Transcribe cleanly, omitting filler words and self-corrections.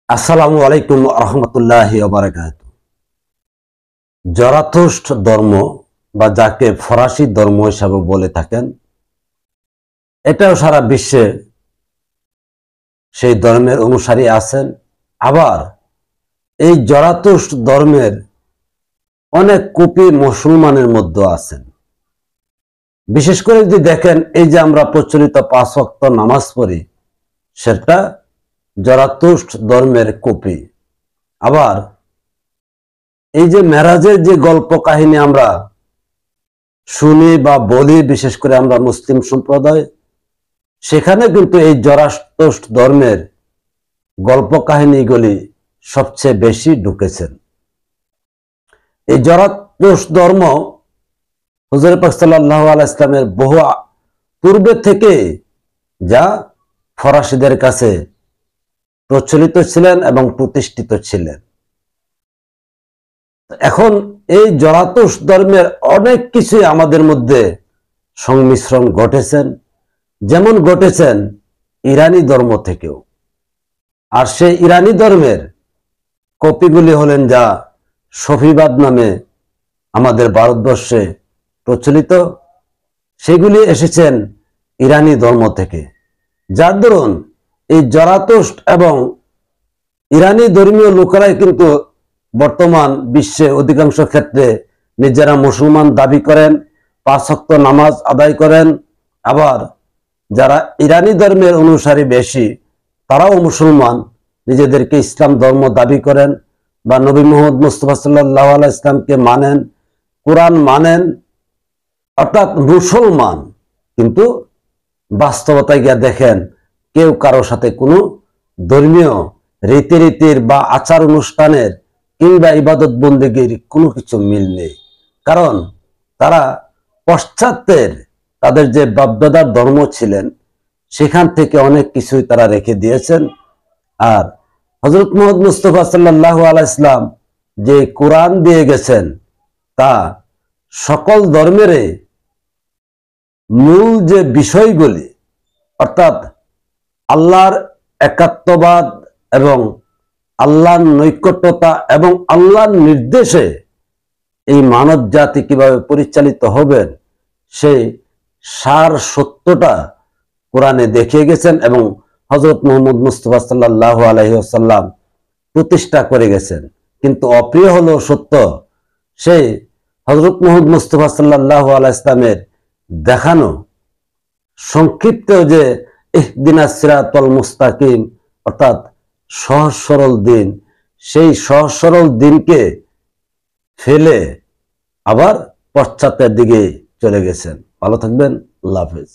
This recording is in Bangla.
আসসালামু আলাইকুম রহমতুল্লাহি ওয়া বারাকাতুহু। জরাথুস্ট্র ধর্ম বা যাকে ফরাসি ধর্ম হিসাবে বলে থাকেন, এটাও সারা বিশ্বে সেই ধর্মের অনুসারী আছেন। আবার এই জরাথুস্ট্র ধর্মের অনেক কপি মুসলমানের মধ্যে আছেন। বিশেষ করে যদি দেখেন, এই যে আমরা প্রচলিত 5 ওয়াক্ত নামাজ পড়ি, সেটা জরাথুস্ট্র ধর্মের কপি। আবার এই যে মেরাজের যে গল্প কাহিনী আমরা শুনি বা বলি, বিশেষ করে আমরা মুসলিম সম্প্রদায়, সেখানে কিন্তু এই জরাথুস্ট্র ধর্মের গল্প কাহিনীগুলি সবচেয়ে বেশি ঢুকেছেন। এই জরাথুস্ট্র ধর্ম হুজুর পাক সাল্লাল্লাহু আলাইহি ইসলামের বহু পূর্বে থেকে যা ফরাসিদের কাছে প্রচলিত ছিলেন এবং প্রতিষ্ঠিত ছিলেন। এখন এই জরাথুস্ট্র ধর্মের অনেক কিছুই আমাদের মধ্যে সংমিশ্রণ ঘটেছেন, যেমন ঘটেছেন ইরানি ধর্ম থেকেও। আর সেই ইরানি ধর্মের কপিগুলি হলেন যা সফিবাদ নামে আমাদের ভারতবর্ষে প্রচলিত, সেগুলি এসেছেন ইরানি ধর্ম থেকে। যার দরুন এই জরাথুস্ট্র এবং ইরানি ধর্মীয় লোকেরাই কিন্তু বর্তমান বিশ্বে অধিকাংশ ক্ষেত্রে নিজেরা মুসলমান দাবি করেন, 5 ওয়াক্ত নামাজ আদায় করেন। আবার যারা ইরানি ধর্মের অনুসারী বেশি, তারাও মুসলমান, নিজেদেরকে ইসলাম ধর্ম দাবি করেন বা নবী মুহাম্মদ মুস্তাফা সাল্লাল্লাহু আলাইহি ইসলামকে মানেন, কোরআন মানেন, অর্থাৎ মুসলমান। কিন্তু বাস্তবতায় গিয়ে দেখেন, কেউ কারোর সাথে কোনো ধর্মীয় রীতিনীতির বা আচার অনুষ্ঠানের কিংবা ইবাদত বন্দেগীর কোনো কিছু মিল নেই। কারণ তারা পশ্চাত্যের তাদের যে বাপদাদার ধর্ম ছিলেন, সেখান থেকে অনেক কিছুই তারা রেখে দিয়েছেন। আর হযরত মুহাম্মদ মুস্তাফা সাল্লাল্লাহু আলাইহি ইসলাম যে কোরআন দিয়ে গেছেন, তা সকল ধর্মের মূল যে বিষয়গুলি, অর্থাৎ আল্লাহর একাত্মবাদ এবং আল্লাহর নৈকট্যতা এবং আল্লাহর নির্দেশে এই মানব জাতি কিভাবে পরিচালিত হবেন, সেই সার সত্যটা কোরআনে দেখিয়ে গেছেন এবং হযরত মুহাম্মদ মুস্তাফা সাল্লাল্লাহু আলাইহি ওয়াসাল্লাম প্রতিষ্ঠা করে গেছেন। কিন্তু অপ্রিয় হলো সত্য, সেই হযরত মুহাম্মদ মুস্তাফা সাল্লাল্লাহু আলাইহি ইসলামের দেখানো সংক্ষিপ্ত যে ইহদিনাস সিরাতাল মুস্তাকিম, অর্থাৎ সহজ সরল দিন, সেই সহজ সরল দিনকে ফেলে আবার পশ্চাতের দিকে চলে গেছেন। ভালো থাকবেন, আল্লাহ হাফেজ।